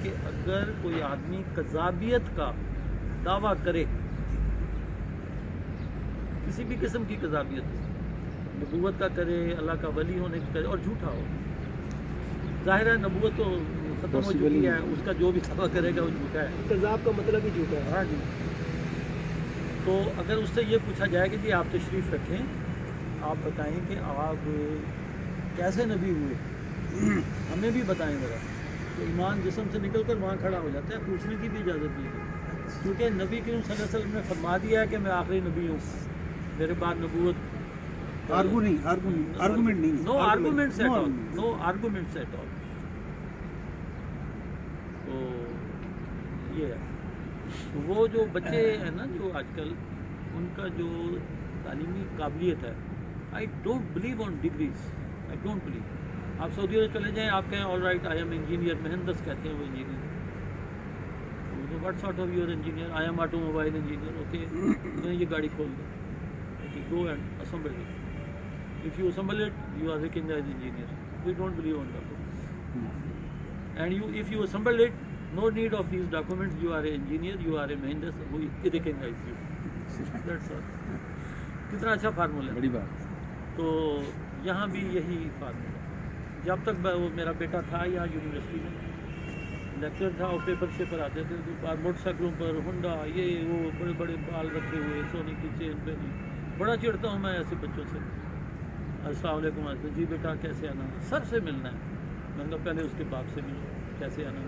कि अगर कोई आदमी कज़ाबियत का दावा करे, किसी भी किस्म की कज़ाबियत, नबूवत का करे, अल्लाह का वली होने का करे, और झूठा हो, जाहिर है नबूवत तो ख़त्म हो चुकी है, उसका जो भी दावा करेगा वो झूठा है। कज़ाब का मतलब ही झूठा है। हाँ जी। तो अगर उससे ये पूछा जाए कि जी आप तशरीफ़ रखें, आप बताएं कि आप कैसे नबी हुए, हमें भी बताएं ज़रा, तो ईमान जिस्म से निकल कर वहाँ खड़ा हो जाता है, पूछने की भी इजाज़त नहीं है, क्योंकि नबी करीम सल्लल्लाहु अलैहि वसल्लम ने फरमा दिया है कि मैं आखिरी नबी हूँ, मेरे बाद नबूवत आर्गूमेंट नहीं, no arguments at all, no arguments at all. तो ये है। तो वो जो बच्चे हैं ना जो आजकल, उनका जो तालीमी काबिलियत है, I don't believe on degrees, I don't believe. आप सऊदी अरब चले जाएं, आप कहें all right I am engineer, मेहंदस कहते हैं वो engineer, what sort of your engineer, I am automobile engineer, okay ये गाड़ी खोल दो, go and assemble it. If you assemble it, you are recognized engineer. We don't believe on that. And if you assemble it, no need of these documents. You are an engineer, you are a Mahindas, we recognize you. That's all. कितना अच्छा formula है। बड़ी बात। तो यहाँ भी यही formula. जब तक वो मेरा बेटा था यहाँ यूनिवर्सिटी में, लेक्चर था और पेपर शेपर आते थे, तो बार मोटरसाइकिलों पर हुंडा ये वो बड़े बड़े बाल रखे हुए, सोने की चेन पहनी, बड़ा चिढ़ता हूँ मैं ऐसे बच्चों से। अस्सलाम वालेकुम, जी बेटा कैसे आना, सर से मिलना है। मैंने कहा पहले उसके बाप से मिलो, कैसे आना,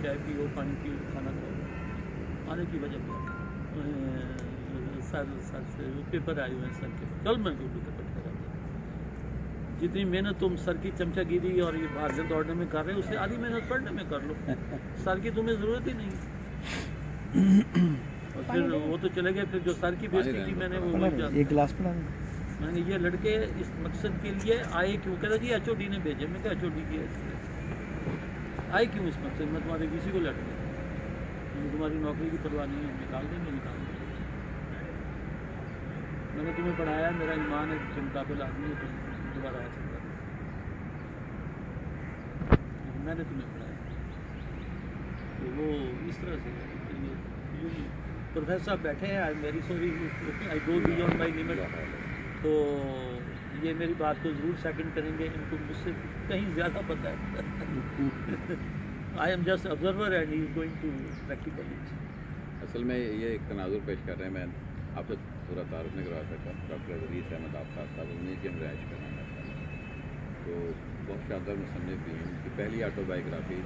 चाय पियो, पानी पियो, खाना खाओ, आने की वजह क्या है, सर से पेपर आए हुए हैं सर के, कल मैं उर्दू के पेपर करा दिया। जितनी मेहनत तुम सर की चमचागिरी और ये भाषण दौड़ने में कर रहे हो, उससे आधी मेहनत पढ़ने में कर लो, सर की तुम्हें ज़रूरत ही नहीं। और फिर वो तो चले गए, फिर जो सर की बेइज्जती की मैंने वो एक गिलास पड़ा, मैंने ये लड़के इस मकसद के लिए आए क्यों, कहता जी HOD ने भेजे। मैं क्या HOD की आए क्यों इस मकसद, मैं तुम्हारे किसी को लड़ गया, तुम्हारी नौकरी की परवाह नहीं है, निकाल देंगे। मैंने तुम्हें पढ़ाया, मेरा ईमान है तुम काबिल आदमी हो, तुम दोबारा आ सकता, मैंने तुम्हें पढ़ाया। तो वो इस तरह से प्रोफेसर साहब बैठे हैं, I very sorry, I go beyond my limit, तो ये मेरी बात को ज़रूर सेकंड करेंगे, इनको मुझसे कहीं ज़्यादा पता है। I am just observer and he is going to practical. असल में ये एक तनाजुर पेश कर रहे हैं, मैं आपसे पूरा तारुफ नहीं करवा सकता। डॉक्टर रईस अहमद आफ्ताब साहब, उन्हीं की हम रिहाइश करना चाहता हूँ। तो बहुत शानदार मुसन्निफ भी हैं। उनकी पहली ऑटोबायोग्राफी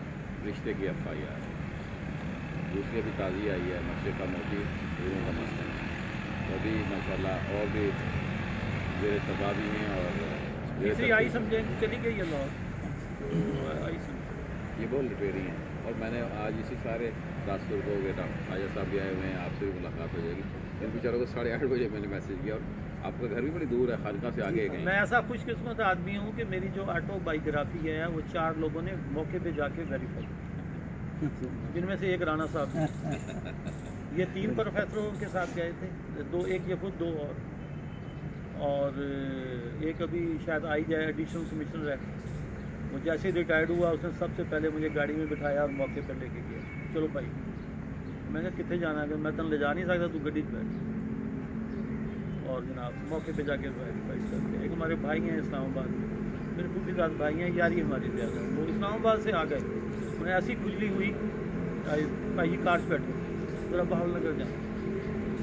रिश्ते की FIR, दूसरी अभी ताज़ी आई है नक्शे का मोती रूहों का मस्ता, तो अभी माशाल्लाह और भी मेरे तबाही हैं और आई समझें चली गई है लॉ, ये बहुत लुटेरी हैं। और मैंने आज इसी सारे रास्तों को बेटा आजा साहब भी आए हुए हैं, आपसे भी मुलाकात हो जाएगी। इन बेचारों को 8:30 बजे मैंने मैसेज किया, और आपका घर भी बड़ी दूर है, खानका से आगे गए। मैं ऐसा खुशकिस्मत आदमी हूँ कि मेरी जो ऑटोबायोग्राफी है वो 4 लोगों ने मौके पे जाके वेरीफाई, जिनमें से एक राणा साहब। ये 3 प्रोफेसरों के साथ गए थे, 2, एक ये खुद 2 और एक अभी शायद आई जाए एडिशनल कमिश्नर है, वो जैसे रिटायर्ड हुआ उसने सबसे पहले मुझे गाड़ी में बिठाया और मौके पर लेके गया, चलो भाई। मैंने कितने जाना है, मैं तन ले जा नहीं सकता, तू गड्डी बैठ। और जनाब मौके पे जाके वेरीफाई करते। एक हमारे भाई हैं इस्लामाबाद में, मेरे खुद के साथ भाई हैं, यारी हमारी ज़्यादा, वो इस्लामाबाद से आ गए, उन्हें ऐसी खुजली हुई, भाई कार से बैठो ज़रा बाहर नगर जाए,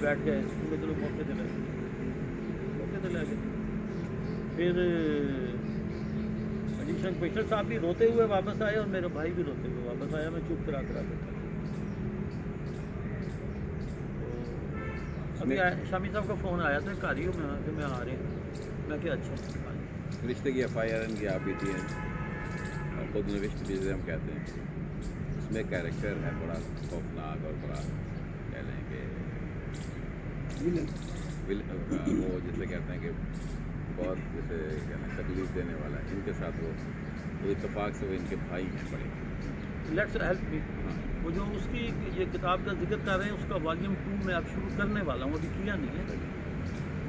बैठ गए, उनके चलो मौके पर ले गए। फिर एडिशनल कमिश्नर साहब भी रोते हुए वापस आए और मेरा भाई भी रोते हुए वापस आया, मैं चुप करा के था। अभी शामी साहब का फ़ोन आया था, कारी हो मैं आ रहे हैं, मैं क्या अच्छा रिश्ते की FIR की आप भी थी और खुद निविष्ट भी हम कहते हैं, उसमें कैरेक्टर है बड़ा खौफनाक और बड़ा कह लें कि वो जैसे कहते हैं कि बहुत जैसे कहना तकलीफ देने वाला है। इनके साथ वो इत्तेफाक से वो इनके भाई हैं बड़े। लेट्स हेल्प मी, वो जो उसकी ये किताब का जिक्र कर रहे हैं उसका वॉल्यूम 2 में अब शुरू करने वाला हूँ, अभी किया नहीं है,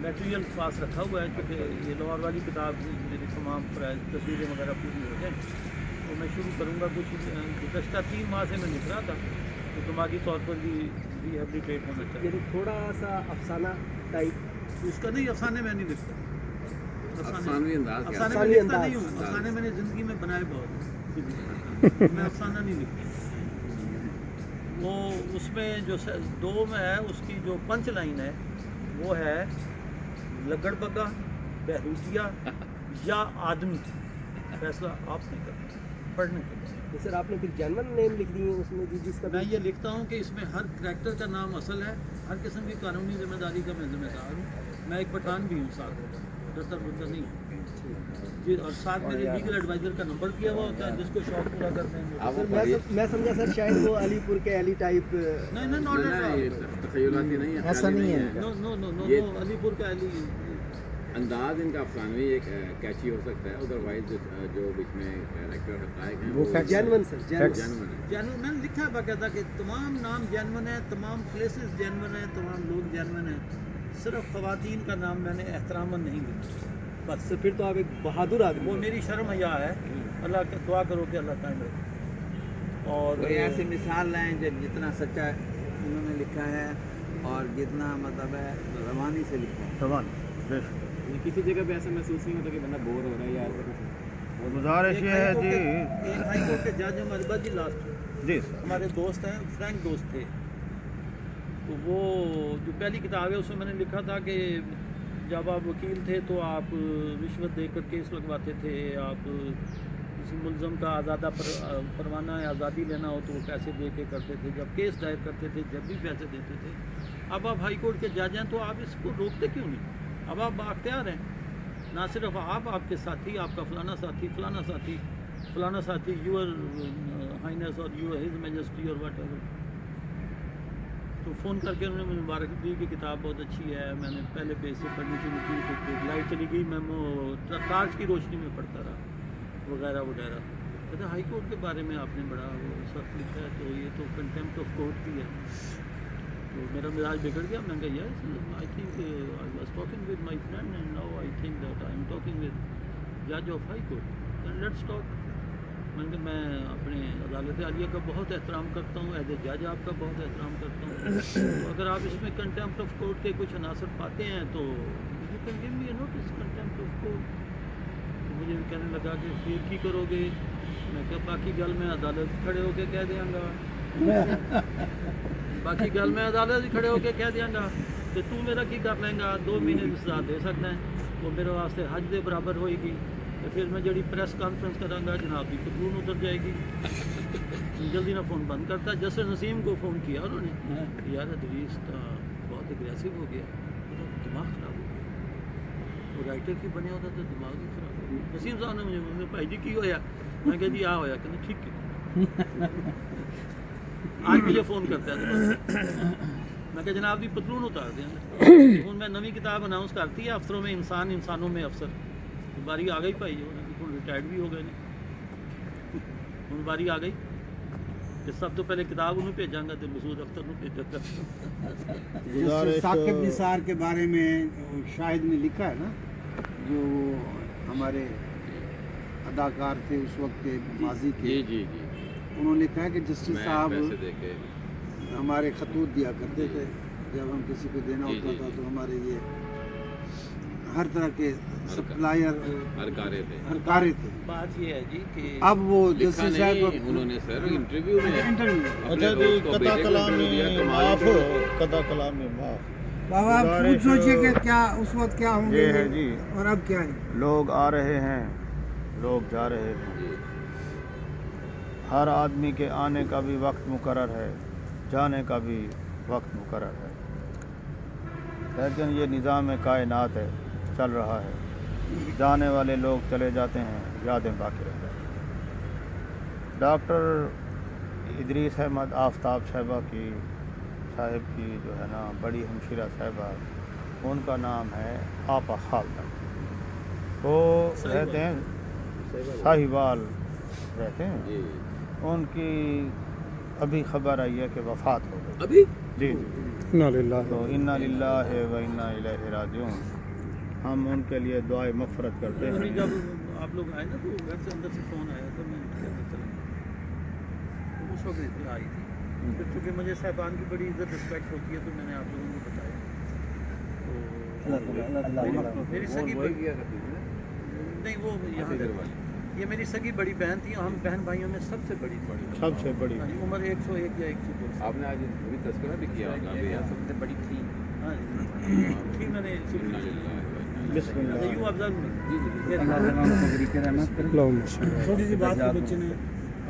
मटेरियल पास रखा हुआ है, क्योंकि ये लाहौर वाली किताब मेरी तमाम तस्वीरें वगैरह पूरी हो जाए तो मैं शुरू करूँगा कुछ। गुज़श्ता 3 माह से मैं लिख रहा था, तो दिमागी तौर पर भी रिहेबिलिटेट होना चाहिए। थोड़ा सा अफसाना टाइप। उसका नहीं, अफसाने मैं नहीं लिखता। अफसानवी अंदाज क्या? अफसाने में लिखता नहीं हूँ, अफसाने मैंने ज़िंदगी में बनाए बहुत हैं। मैं अफसाना नहीं लिखता। वो उसमें जो 2 में है, उसकी जो पंच लाइन है वो है लगड़ बग्गा, बहरूपिया या आदमी, फैसला आपने करना पढ़ने के बाद। तो सर आपने फिर जनरल नेम लिख दिए उसमें जिसका मैं ये लिखता हूँ कि इसमें हर करैक्टर का नाम असल है, हर किस्म की कानूनी जिम्मेदारी का मैं जिम्मेदार हूँ। मैं एक पठान भी हूँ साथ, डरता बुरता नहीं जी। और साथ मेरे लीगल एडवाइजर का नंबर दिया हुआ होता है, जिसको शौक पूरा करते हैं। मैं समझा सर शायद वो अलीपुर के अली टाइप। नहीं नहीं, नॉट तखयलाती नहीं है, ऐसा नहीं है। No no no no, Alipur का अली अंदाज इनका अफसानवी एक कैची हो सकता है, अदरवाइज जो बीच में कैरेक्टर हक़ाइक़ हैं वो जेन्युइन सर, जेन्युइन है। जेन्युइन मैंने लिखा है बाकायदा कि तमाम नाम जेन्युइन है, तमाम प्लेसेस जेन्युइन है, तमाम लोग जेन्युइन हैं। सिर्फ ख़वातीन का नाम मैंने एहतरामन नहीं लिखा बस। तो फिर तो आप एक बहादुर आदमी। वो मेरी शर्म हया है। अल्लाह का दुआ करो कि अल्लाह कायम रखे। और कोई ऐसी मिसाल लाएं जब जितना सच्चा उन्होंने लिखा है और जितना मतलब है रवानी से लिखा है। किसी जगह पे ऐसा महसूस नहीं होता कि बंदा बोर हो रहा है या ऐसा कुछ? गुजारिश ये है जी, एक हाई कोर्ट के जज हमारे बाद जी लास्ट जी हमारे दोस्त हैं, फ्रैंक दोस्त थे। तो वो जो पहली किताब है उसमें मैंने लिखा था कि जब आप वकील थे तो आप रिश्वत देकर केस लगवाते थे, आप किसी मुलज़म का आज़ादा परवाना या आज़ादी लेना हो तो वो पैसे दे के करते थे, जब केस दायर करते थे जब भी पैसे देते थे। अब आप हाई कोर्ट के जज हैं तो आप इसको रोकते क्यों नहीं? अब आप बाख्तियार हैं, ना सिर्फ आप, आपके साथी, आपका फलाना साथी, फलाना साथी, फलाना साथी, यूर हाइनेस और यूर हिज मैजेस्टी और वट एवर। तो फ़ोन करके उन्होंने मुझे मुबारक दी कि किताब बहुत अच्छी है। मैंने पहले पेज से पढ़नी शुरू की तो लाइट चली गई, मैं वो टार्च की रोशनी में पढ़ता रहा वगैरह वगैरह। कहते हाई कोर्ट के बारे में आपने बड़ा वो सब लिखा है, तो ये तो कंटेम्प्ट ऑफ कोर्ट भी है। तो मेरा मिजाज बिगड़ गया। मैंने कहा yes I think I was talking with my friend and now I think that I am talking with जज of high court, then let's talk. मैंने कहा मैं अपने अदालत आलिया का बहुत एहतराम करता हूँ, एज ए जज आपका बहुत एहतराम करता हूँ। तो अगर आप इसमें कंटेम्प्ट ऑफ कोर्ट के कुछ अनासर पाते हैं तो you can give me a notice contempt of court. तो मुझे कहने लगा कि फिर की करोगे? मैं क्या बाकी गल मैं अदालत खड़े होके कह देंगा बाकी गल मैं अदालत खड़े होके कह देंगा कि तू मेरा की कर लेंगा, 2 महीने की सजा दे सकता है, वो मेरे वास्ते हज के बराबर होएगी। तो फिर मैं जी प्रेस कॉन्फ्रेंस कराँगा, जनाब की कबून उतर जाएगी। जल्दी ना फ़ोन बंद करता। जस्टिस नसीम को फ़ोन किया उन्होंने, यार अदरीस तो बहुत एग्रेसिव हो गया, तो दिमाग ख़राब हो गया, वो राइटर की बने होता तो दिमाग ही ख़राब हो गया। नसीम साहब ने मुझे भाई जी की होया? मैं कहा जी आ होया। कहते ठीक है आज मुझे फ़ोन करता है मैं कहा जनाब की पतलून उतार देंगे। हूँ मैं नवी किताब अनाउंस करती है, अफसरों में इंसान, इंसानों में अफसर। बारी आ गई भाई, हूँ रिटायर्ड भी हो गए ने, हूँ बारी आ गई कि सब तो पहले किताब उन्हें भेजांगा तो मसूद अख्तर को भेजा। साकिब निसार के बारे में शाहिद ने लिखा है ना, जो हमारे अदाकार थे उस वक्त के माजी के, जी उन्होंने लिखा है कि जस्टिस साहब पैसे दे के हमारे खतूत दिया करते थे, जब हम किसी को देना होता था तो हमारे ये हर तरह के सप्लायर हरकारे थे। बात ये है जी कि अब वो जस्टिस साहब उन्होंने सर इंटरव्यू में अच्छा जी, कदा कलामी माफ। बाबा आप खुद सोचिए कि क्या उस वक्त क्या होंगे ये है जी, और अब क्या है। लोग आ रहे हैं, लोग जा रहे हैं। हर आदमी के आने का भी वक्त मुकर्रर है, जाने का भी वक्त मुकर्रर है, लेकिन ये निज़ाम कायनात है, चल रहा है। जाने वाले लोग चले जाते हैं, यादें बाकी रह जाती हैं। डॉक्टर इदरीस अहमद आफ्ताब साहिब की जो है ना बड़ी हमशीरा साहिबा, उनका नाम है आपा खालदा। वो रहते हैं साहिवाल रहते हैं। उनकी अभी खबर आई है कि वफ़ात हो गई। अभी जी, तो इन्ना लिल्लाहि व इन्ना इलैहि राजिऊन। हम उनके लिए दुआए मग़फ़िरत करते अभी हैं। जब आप लोग आए ना तो घर से अंदर से फ़ोन आया तो मैं कहता चला तो उस वक्त इत्तला आई थी। फिर चूँकि मुझे साहिबान की बड़ी इज़्ज़त रिस्पेक्ट होती है तो मैंने आप लोगों को बताया। तो मेरी सगी वही किया करती थी ना नहीं वो यहाँ इधर वाली। ये मेरी सगी बड़ी बहन थी, हम बहन भाइयों में सबसे बड़ी थी। सबसे बड़ी हाँ जी, उम्र 101 या 102 साल। आपने आज अभी तस्करा भी किया होगा अभी यहाँ सबसे बड़ी थी। हाँ जी ठीक मैंने इन्ना लिल्लाह व इन्ना बिस्मिल्लाह। यू ऑब्जर्व मी छोटी सी बात को बच्चे ने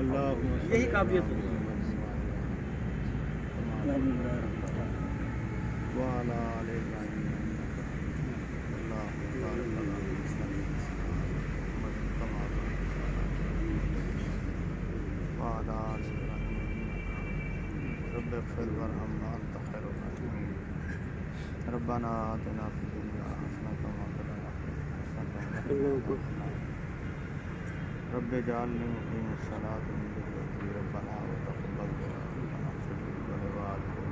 अल्लाह यही काबिलियत होती है। वाला आले इब्राहीम। अल्लाह बारिक अला मुहम्मद कमा वाला आले इब्राहीम। रब्ब इग़फिर वरहमना अंत खैरुर राहिमीन। रब्बना आतिना फिद दुनिया हसनतन व फिल आखिरति हसनतन रब्ब इजअलनी मुक़ीमस सलाति व मिन ज़ुर्रिय्यती रब्बना व तक़ब्बल दुआ रब्बना इग़फिर ली व लिवालिदैया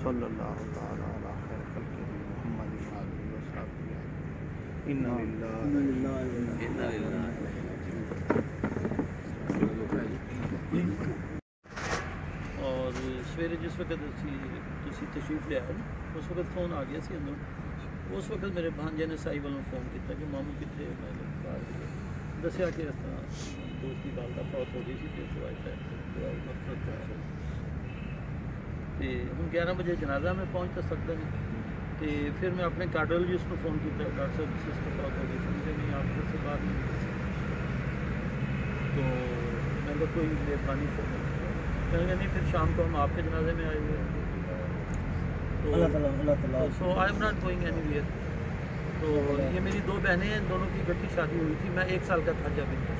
सल्लल्लाहु तआला अला खैर खल्क़िही मुहम्मद व आलिहि व सहाबिही इन्ना लिल्लाहि व इन्ना इलैहि और सवेरे जिस वक्त तुसी तशरीफ ले आए उस वक्त फ़ोन आ गया सी अंदर। उस वक्त मेरे भांजे ने साई वालों फ़ोन किया कि मामू कितने मैंने दसिया कि इस तरह दोस्त की वालदा फौत हो गई सी ते ਤੇ ਹੁਣ 11 ਵਜੇ ਜਨਾਜ਼ਾ ਮੈਂ ਪਹੁੰਚ ਤਾਂ ਸਕਦਾ ਨਹੀਂ ਤੇ ਫਿਰ ਮੈਂ ਆਪਣੇ कार्डियोलॉजिस्ट ਨੂੰ फ़ोन किया डॉक्टर साहब सिस्टर फौत हो गई समझे नहीं आप घर से बाहर नहीं निकल सकते। तो मैंने कोई मेहरबानी कहेंगे नहीं फिर शाम को हम आपके जनाजे में आए हुए हैं तो so I am not going anywhere. तो ये मेरी दो बहनें हैं, दोनों की इकट्ठी शादी हुई थी। मैं 1 साल का था जब इनका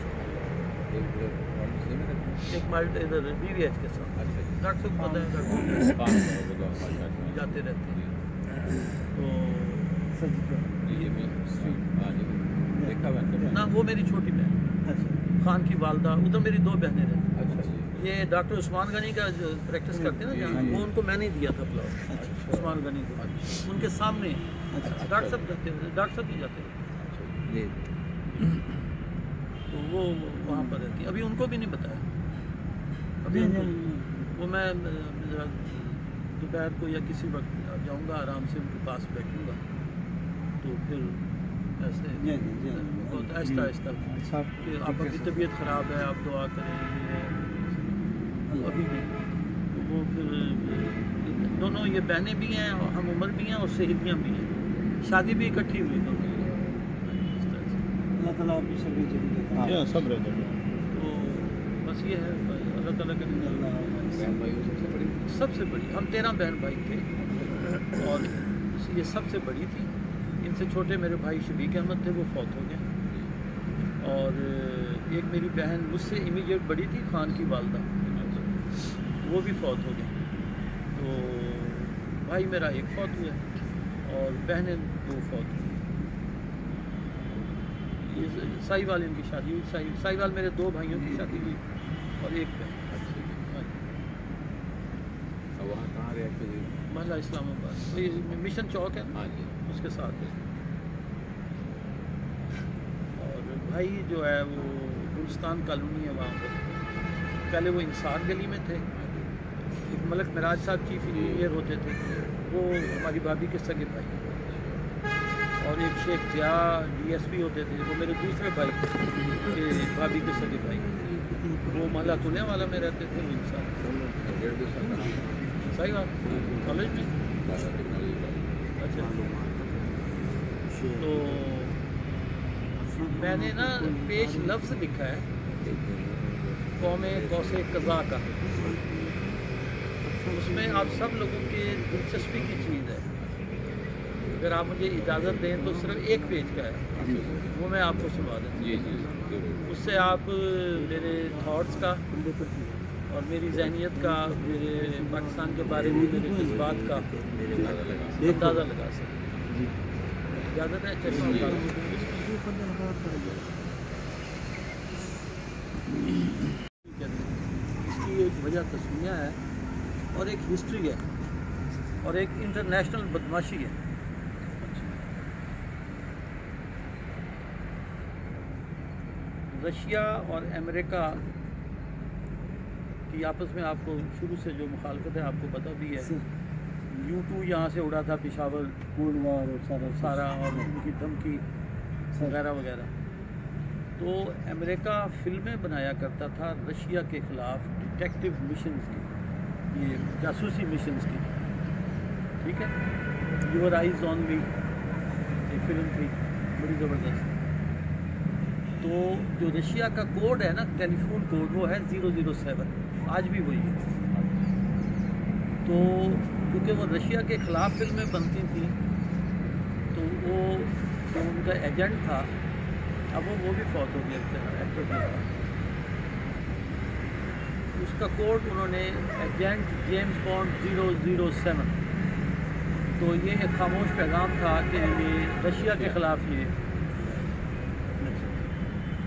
एक माइल्ड इधर BVH के साथ डॉक्टर को पता है जाते रहते हैं। तो ना वो मेरी छोटी बहन खान की वालदा, उधर मेरी 2 बहनें रहती हैं। ये डॉक्टर उस्मान गनी का जो प्रैक्टिस करते हैं ना जहाँ, वो उनको मैंने दिया था प्लॉट उस्मान गनी को, उनके सामने डॉक्टर साहब जाते थे, डॉक्टर साहब भी जाते थे तो वो वहाँ पर रहती है। अभी उनको भी नहीं बताया, अभी वो मैं दोपहर को या किसी वक्त जाऊँगा, आराम से उनके पास बैठूँगा तो फिर ऐसे बहुत आहिस्ता आहिस्ता कि आपकी तबीयत ख़राब है, आप दुआ करें, ये अभी भी तो वो फिर दोनों ये बहनें भी हैं, हम उम्र भी हैं और सहेलियाँ भी हैं, शादी भी इकट्ठी हुई दोनों। या सब्र तो बस ये है अल्लाह ताला का सबसे बड़ी हम 13 बहन भाई थे और ये सबसे बड़ी थी। इनसे छोटे मेरे भाई शफीक अहमद थे, वो फौत हो गए। और एक मेरी बहन मुझसे इमीडिएट बड़ी थी, खान की वालदा, वो भी फौत हो गई। तो भाई मेरा एक फौत हुआ और बहनें 2 फौत हुई। ये साहिवाल इनकी शादी हुई, साहिवाल मेरे 2 भाइयों की शादी हुई और एक बहन। वहाँ कहाँ रहे एक्चुअली? महला इस्लामाबाद, वही मिशन चौक है हाँ जी, उसके साथ है। और भाई जो है वो गुलस्तान कॉलोनी है वहाँ पर, पहले वो इंसार गली में थे। एक मलक मिराज साहब चीफ इंजीनियर होते थे, वो हमारी भाभी के सगे भाई। और एक शेख जिया DSP होते थे, वो मेरे दूसरे भाई के भाभी के सगे भाई। वो महला तुलिया वाला में रहते थे। वो इंसान सही बात कॉलेज में। अच्छा, तो मैंने ना पेश लफ्ज़ लिखा है कौमे कौसे कज़ा का, उसमें आप सब लोगों की दिलचस्पी की चीज़ है। अगर आप मुझे इजाज़त दें तो सिर्फ एक पेज का है, वो मैं आपको सुनवा देता हूँ। जी जी जरूर। उससे आप मेरे थॉट्स का और मेरी जहनीत का, मेरे पाकिस्तान के बारे में मेरे जज्बात का अंदाज़ा लगा सकते। इजाज़त है? चलिए। इसकी एक वजह तस्वीरें है और एक हिस्ट्री है और एक इंटरनेशनल बदमाशी है। रशिया और अमेरिका की आपस में आपको शुरू से जो मुखालफत है आपको पता भी है। U-2 यहाँ से उड़ा था, पेशावर गोलवार और सारा और उनकी धमकी वगैरह वगैरह। तो अमेरिका फिल्में बनाया करता था रशिया के ख़िलाफ़ डिटेक्टिव मिशंस की, ये जासूसी मिशंस की, ठीक है। यूर आइज़ ऑन मी एक फिल्म थी बड़ी ज़बरदस्त। तो जो रशिया का कोड है ना, टेलीफोन कोड, वो है 007, आज भी वही है। तो क्योंकि वो रशिया के ख़िलाफ़ फिल्में बनती थी तो वो जो उनका एजेंट था, अब वो भी फौत हो गया, एक्टर भी था, उसका कोड उन्होंने एजेंट जेम्स बॉन्ड 007। तो ये एक खामोश पैगाम था कि ये रशिया के ख़िलाफ़ ये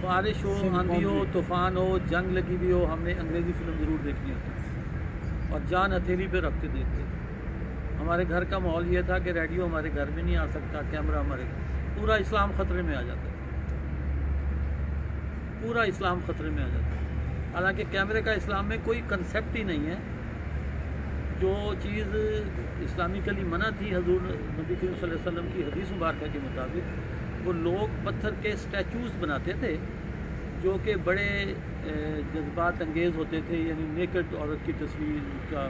बारिश हो, आंधी हो, तूफ़ान हो, जंग लगी हुई हो, हमने अंग्रेज़ी फ़िल्म ज़रूर देखनी होती और जान हथेली पे रख के देखते थे। हमारे घर का माहौल ये था कि रेडियो हमारे घर में नहीं आ सकता, कैमरा हमारे, पूरा इस्लाम ख़तरे में आ जाता है, पूरा इस्लाम ख़तरे में आ जाता है। हालांकि कैमरे का इस्लाम में कोई कंसेप्ट ही नहीं है। जो चीज़ इस्लामिकली मना थी हज़ूर नबी करीम सल्लल्लाहु अलैहि वसल्लम की हदीस मुबारक के मुताबिक, वो लोग पत्थर के स्टैचूज़ बनाते थे जो कि बड़े जज्बात अंगेज़ होते थे, यानी नेकेड औरत की तस्वीर का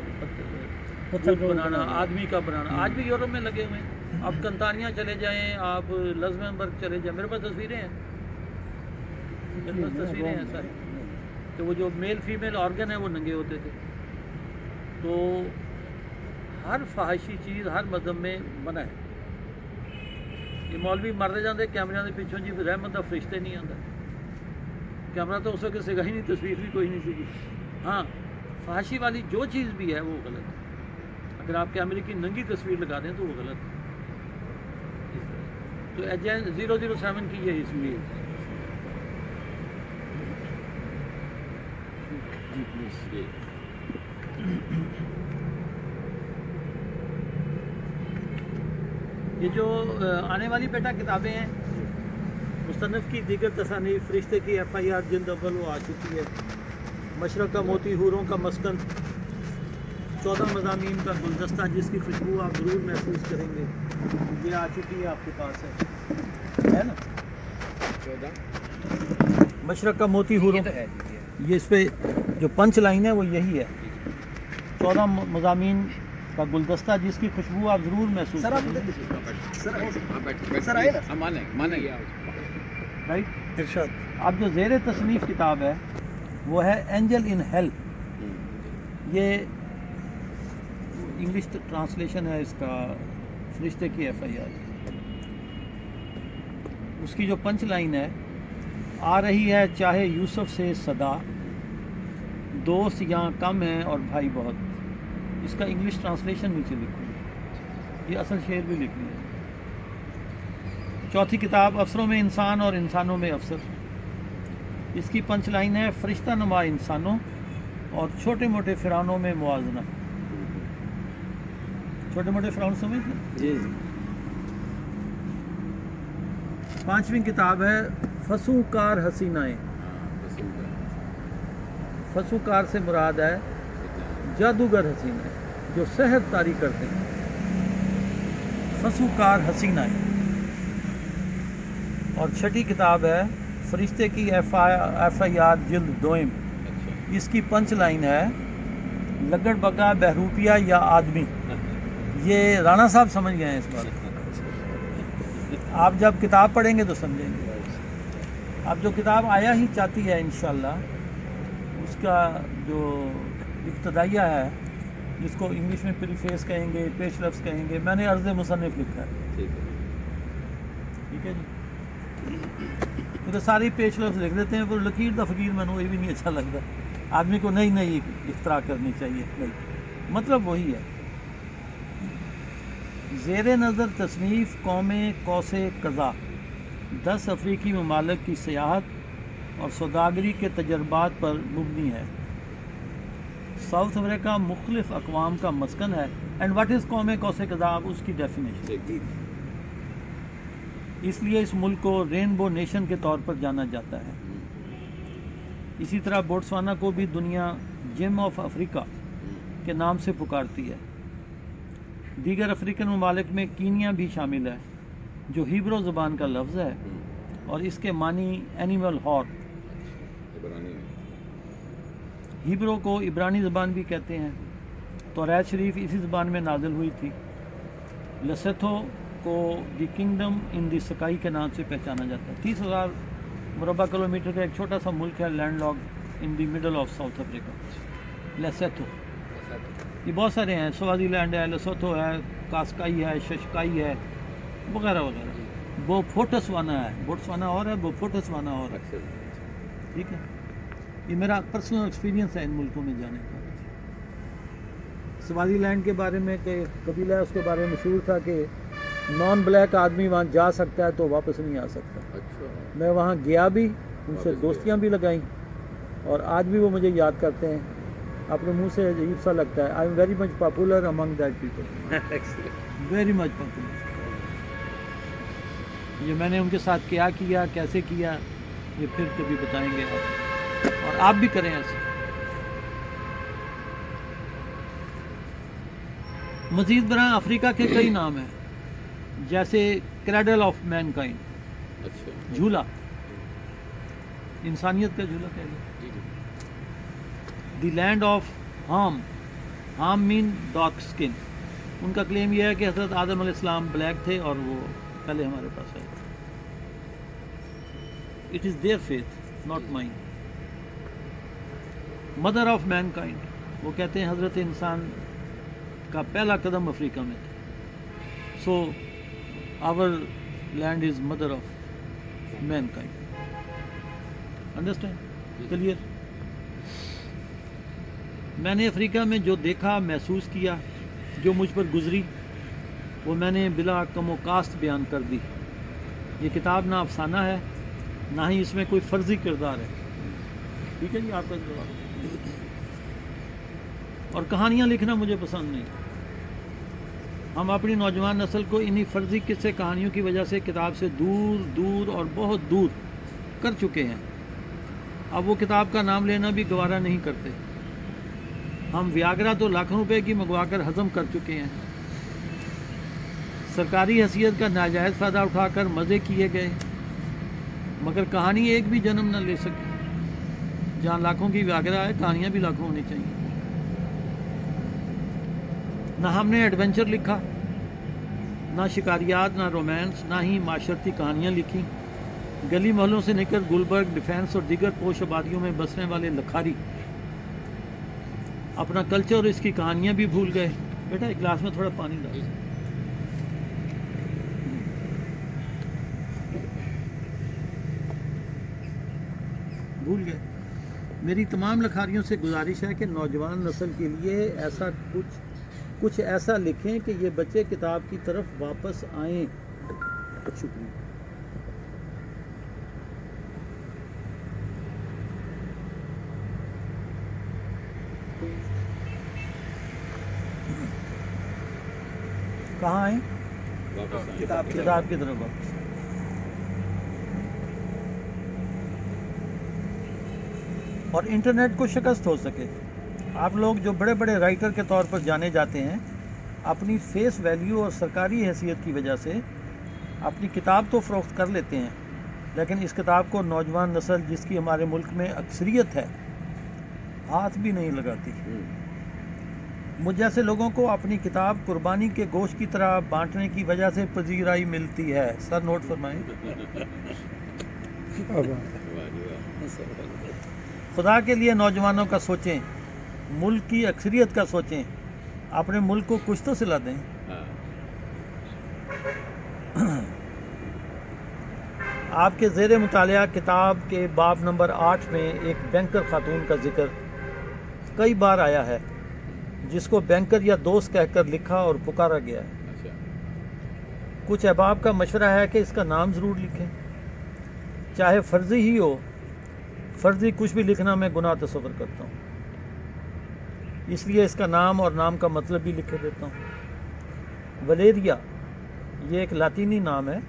पत्थर बनाना, आदमी का बनाना। आज भी यूरोप में लगे हुए हैं। आप कंतानिया चले जाएं, आप लक्ज़मबर्ग चले जाएं, मेरे पास तस्वीरें हैं, मेरे पास तस्वीरें हैं सारी। तो वो जो मेल फीमेल ऑर्गन है वो नंगे होते थे। तो हर फहाशी चीज़ हर मज़हब में मना है। ये मौलवी मरते जाते कैमरे के पिछों जी, रहमत का फरिश्ते नहीं आता। कैमरा तो उस वक्त सीगा ही नहीं, तस्वीर भी कोई नहीं सीगी। हाँ, फहाशी वाली जो चीज़ भी है वो गलत है। अगर आप कैमरे की नंगी तस्वीर लगा दें तो वो गलत है। तो एजेंट 007 की ये हिस्ट्री है। जी प्लीज़। ये जो आने वाली बेटा किताबें हैं, मुस्तनफ़ की दीगर तसानीफ़, फ़रिश्ते की FIR जिल्द अव्वल वो आ चुकी है। मशरक़ का मोती, हूरों का मस्कन, 14 मज़ामीन का गुलदस्ता जिसकी खुशबू आप ज़रूर महसूस करेंगे, ये आ चुकी है, आपके पास है ना। 14 मशरक़ का मोती, हूरों, ये इस पर जो पंच लाइन है वो यही है। 14 मज़ामीन का गुलदस्ता जिसकी खुशबू आप ज़रूर महसूस करेंगे। राइट, इरशाद। अब जो ज़ेर तसनीफ़ किताब है वो है एंजल इन हेल। ये इंग्लिश ट्रांसलेशन है इसका, फरिश्ते की FIR। उसकी जो पंच लाइन है, आ रही है चाहे यूसुफ से सदा, दोस्त यहाँ कम है और भाई बहुत। इसका इंग्लिश ट्रांसलेशन नीचे लिखो, ये असल शेर भी लिख लिया। चौथी किताब अफसरों में इंसान और इंसानों में अफसर। इसकी पंच लाइन है फरिश्ता नुमा इंसानों और छोटे मोटे फ़िरौनों में मुआजना। छोटे मोटे फ़िरौन समझ जी। पांचवी किताब है फसूकार हसीनाएं। फसूकार से मुराद है जादूगर हसीना जो सेहत तारी करते हैं, फसूकार हसीनाएं। और छठी किताब है फरिश्ते की FIR जिल्द दोइम। इसकी पंच लाइन है लगड़ बगा बहरूपिया या आदमी। ये राणा साहब समझ गए हैं इस बात। आप जब किताब पढ़ेंगे तो समझेंगे। अब जो किताब आया ही चाहती है इंशाल्लाह, उसका जो इब्तदाइया है जिसको इंग्लिश में प्रीफेस कहेंगे, पेश लफ्ज़ कहेंगे, मैंने अर्ज़ मुसन्निफ़ लिखा है। ठीक है। ठीक है जी। तो सारी पेश लफ्ज़ लिख देते हैं, पर लकीर दा फ़कीर मैंने ये भी नहीं अच्छा लगता। आदमी को नई नई इफ्तरा करनी चाहिए, नहीं मतलब वही है। ज़ेरे नज़र तसनीफ़ कौम कौसे कज़ा 10 अफ्रीकी ममालिक की सियाहत और सौदागरी के तजर्बात पर मुबनी है। साउथ अफ्रीका मुख्तलिफ अक़वाम का मस्कन है। एंड वाट इज़ कौम कौसे कज़ा, उसकी डेफिनेशन। इसलिए इस मुल्क को रेनबो नेशन के तौर पर जाना जाता है। इसी तरह बोट्सवाना को भी दुनिया जिम ऑफ अफ्रीका के नाम से पुकारती है। दीगर अफ्रीकन ममालिक में कीनिया भी शामिल है, जो हिब्रू ज़बान का लफ्ज़ है और इसके मानी एनिमल हॉर्न। हिब्रू को इब्रानी ज़बान भी कहते हैं। तौरात शरीफ इसी ज़बान में नाजिल हुई थी। लेसोथो को the kingdom in the sky के नाम से पहचाना जाता है। 30,000 मुरबा किलोमीटर का एक छोटा सा मुल्क है, landlocked in the middle of south Africa. Lesotho, ये बहुत सारे हैं, स्वाज़ीलैंड है, लेसोथो है, कास्काई है, शशकाई है, वगैरह वगैरह। बोफोटसवाना है, बोट्सवाना और है, बोफोटसवाना और है। ठीक है, ये मेरा पर्सनल एक्सपीरियंस है इन मुल्कों में जाने का। स्वाज़ीलैंड के बारे में कि कबीला है, उसके बारे में मशहूर था कि नॉन ब्लैक आदमी वहाँ जा सकता है तो वापस नहीं आ सकता। अच्छा। मैं वहाँ गया भी, उनसे दोस्तियाँ भी लगाई और आज भी वो मुझे याद करते हैं। अपने मुंह से अजीब सा लगता है। I am very much popular among that people, very much popular. ये मैंने उनके साथ क्या किया, कैसे किया, ये फिर कभी बताएंगे आप, और आप भी करें ऐसे। मज़ीद बराह अफ्रीका के कई नाम हैं, जैसे क्रैडल ऑफ मैनकाइंड, अच्छा। झूला, इंसानियत का झूला कह लो। द लैंड ऑफ हाम, हाम मीन डार्क स्किन। उनका क्लेम यह है कि हज़रत आदम अलैहिस्सलाम ब्लैक थे और वो पहले हमारे पास आए। It is their faith, not mine. Mother of Mankind, वो कहते हैं हज़रत इंसान का पहला कदम अफ्रीका में था। So our land is mother of mankind. Understand? Clear? मैंने अफ्रीका में जो देखा, महसूस किया, जो मुझ पर गुजरी, वो मैंने बिला कमो कास्ट बयान कर दी। ये किताब ना अफसाना है, ना ही इसमें कोई फर्जी किरदार है। ठीक है जी, आपका जवाब। और कहानियाँ लिखना मुझे पसंद नहीं। हम अपनी नौजवान नस्ल को इन्हीं फर्जी किस्से कहानियों की वजह से किताब से दूर दूर और बहुत दूर कर चुके हैं। अब वो किताब का नाम लेना भी गवारा नहीं करते। हम वियाग्रा तो लाखों रुपए की मंगवाकर हजम कर चुके हैं। सरकारी हैसियत का नाजायज़ फ़ायदा उठाकर मज़े किए गए, मगर कहानी एक भी जन्म न ले सकी। जहाँ लाखों की वियाग्रा है, कहानियाँ भी लाखों होनी चाहिए। ना हमने एडवेंचर लिखा, ना शिकारियात, ना रोमांस, ना ही माशरती कहानियाँ लिखी। गली मोहल्लों से निकल गुलबर्ग, डिफेंस और दीगर पोश आबादियों में बसने वाले लखारी अपना कल्चर और इसकी कहानियाँ भी भूल गए। बेटा एक गिलास में थोड़ा पानी डाल। भूल गए। मेरी तमाम लखारियों से गुजारिश है कि नौजवान नस्ल के लिए ऐसा कुछ ऐसा लिखें कि ये बच्चे किताब की तरफ वापस आएं। शुक्रिया। कहाँ आए? किताब की तरफ वापस। और इंटरनेट को शिकस्त हो सके। आप लोग जो बड़े बड़े राइटर के तौर पर जाने जाते हैं, अपनी फेस वैल्यू और सरकारी हैसियत की वजह से अपनी किताब तो फ़रोख्त कर लेते हैं, लेकिन इस किताब को नौजवान नस्ल, जिसकी हमारे मुल्क में अक्सरियत है, हाथ भी नहीं लगाती। मुझ जैसे लोगों को अपनी किताब कुर्बानी के गोश्त की तरह बांटने की वजह से पजीराई मिलती है। सर नोट फरमाएं। खुदा के लिए नौजवानों का सोचें, मुल्क की अक्सरियत का सोचें। अपने मुल्क को कुछ तो सिला दें। हाँ आपके ज़ेरे मुतालिया किताब के बाब नंबर 8 में एक बैंकर खातून का जिक्र कई बार आया है, जिसको बैंकर या दोस्त कहकर लिखा और पुकारा गया है। अच्छा कुछ अहबाब का मशवरा है कि इसका नाम ज़रूर लिखें, चाहे फ़र्ज़ी ही हो। फ़र्ज़ी कुछ भी लिखना मैं गुनाह तस्वर करता हूँ, इसलिए इसका नाम और नाम का मतलब भी लिखे देता हूँ। वलेरिया ये एक लातीनी नाम है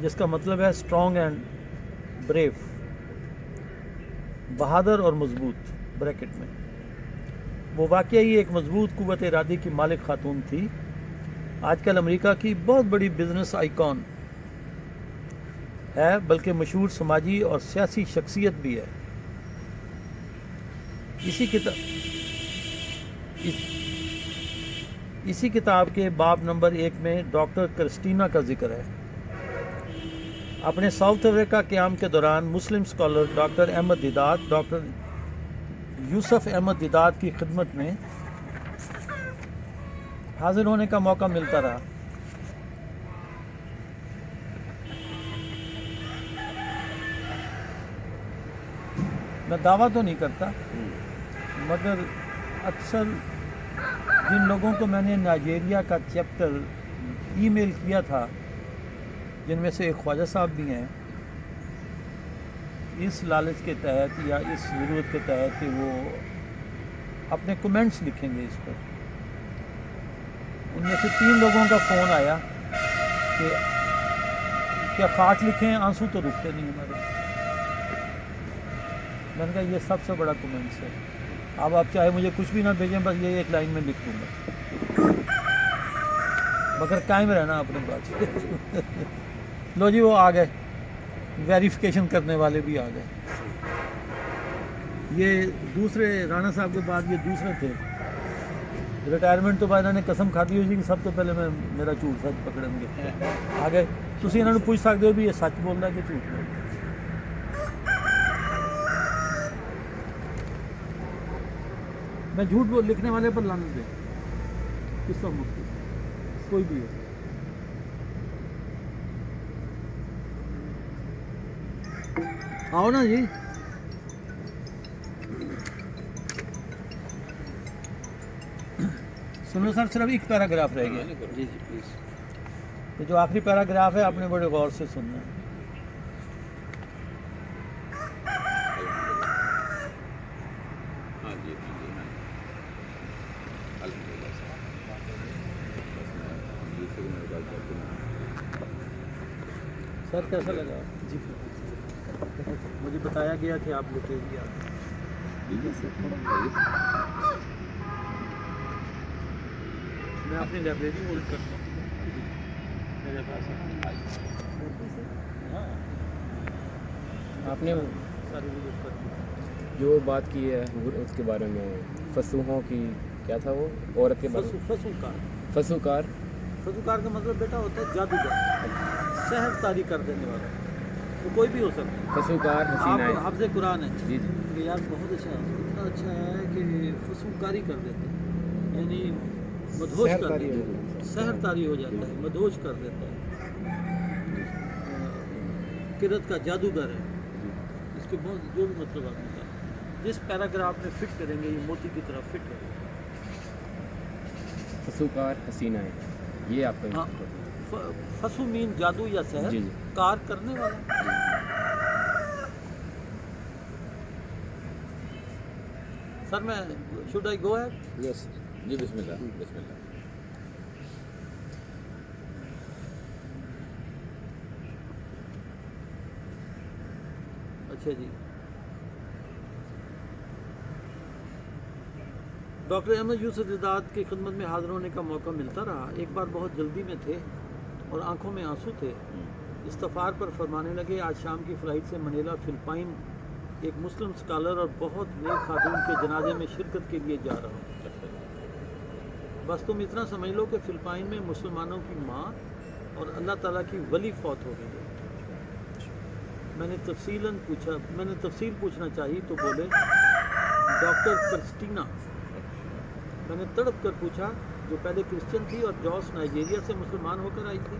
जिसका मतलब है स्ट्रॉन्ग एंड ब्रेव, बहादुर और मजबूत ब्रैकेट में। वो वाकई ही एक मजबूत कुव्वत इरादी की मालिक खातून थी। आजकल अमेरिका की बहुत बड़ी बिजनेस आइकॉन है, बल्कि मशहूर समाजी और सियासी शख्सियत भी है। इसी किताब के बाब नंबर 1 में डॉक्टर क्रिस्टीना का जिक्र है। अपने साउथ अफ्रीका क़याम के दौरान मुस्लिम scholar doctor Ahmed Deedat, doctor Yusuf Ahmed Deedat की खिदमत में हाजिर होने का मौका मिलता रहा। मैं दावा तो नहीं करता, मगर अक्सर जिन लोगों को मैंने नाइजीरिया का चैप्टर ईमेल किया था, जिनमें से एक ख्वाजा साहब भी हैं, इस लालच के तहत या इस ज़रूरत के तहत कि वो अपने कमेंट्स लिखेंगे इस पर, उनमें से 3 लोगों का फ़ोन आया कि क्या ख़ास लिखें, आंसू तो रुकते नहीं हमारे। मैंने कहा ये सबसे बड़ा कमेंट्स है। अब आप चाहे मुझे कुछ भी ना भेजें, बस ये एक लाइन में लिख दूँगा, मगर कायम रहना अपने बात से। लो जी, वो आ गए, वेरिफिकेशन करने वाले भी आ गए। ये दूसरे राणा साहब के बाद ये दूसरे थे। रिटायरमेंट तो बाद इन्होंने कसम खाती हुई कि सब तो पहले मैं मेरा झूठ सच पकड़ेंगे। आ गए, तुम इन्होंने पूछ सकते हो भी ये सच बोल रहा है कि झूठ बोल रहा है। मैं झूठ बोल लिखने वाले पर लानत दे, किसका मुफ्ती, कोई भी हो। आओ ना जी। सुनो सर, सिर्फ एक पैराग्राफ रह गया। जी जी प्लीज़। तो जो आखिरी पैराग्राफ है आपने बड़े गौर से सुनना है। हाँ जी हाँ जी हाँ अल्हम्दुलिल्लाह सर कैसा लगा? जी मुझे बताया गया कि आप लिखेंगे। मैं अपनी लाइब्रेरी होल्ड करता हूँ मेरे पास। हाँ, आपने सारी विजिट कर दी। जो बात की है उसके बारे में, फसूहों की, क्या था वो औरत के बारे में? फसूकार। फसूकार, फसूकार का मतलब बेटा होता है जादूगर, सहर तारी कर देने वाला। तो कोई भी हो सकता है। फसूकार हसीना है। हाफ़िज़ कुरान है जी जी। कि यार बहुत अच्छा है, इतना अच्छा है कि फसूकारी कर देते हैं, यानी मदहोश कर देते हैं, सहर तारी हो जाता है, मदहोश कर देता है। किरत का जादूगर है, इसके बहुत जो भी मतलब आपने कहा, जिस पैराग्राफ में फिट करेंगे ये मोती की तरह फिट है। फसूकार हसीना है, ये आपका। हाँ, फसू मीन जादू या सहर, जी जी। कार करने वाला। सर मैं should I go at? Yes. जी बिस्मिल्लाह बिस्मिल्लाह। अच्छा जी। डॉक्टर अहमद यूसुफ दिदात की खिदमत में हाजिर होने का मौका मिलता रहा। एक बार बहुत जल्दी में थे और आंखों में आंसू थे। इस्तफार पर फरमाने लगे, आज शाम की फ़्लाइट से मनीला फ़िलिपाइन एक मुस्लिम स्कॉलर और बहुत नेक खातून के जनाजे में शिरकत के लिए जा रहा हूँ। बस तुम इतना समझ लो कि फ़िलिपाइन में मुसलमानों की माँ और अल्लाह ताला की वली फौत हो गई है। मैंने तफसील पूछना चाहिए तो बोले डॉक्टर क्रिस्टीना मैंने तड़प कर पूछा, जो पहले क्रिश्चियन थी और जॉस नाइजीरिया से मुसलमान होकर आई थी,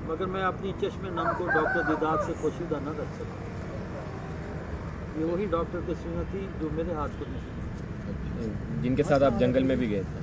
मगर मैं अपनी चश्मे नम को डॉक्टर दिदात से पोशीदा न रख सका। ये वही डॉक्टर की श्रीमती जो मेरे हाथ पर नहीं, जिनके साथ आप जंगल में भी गए थे।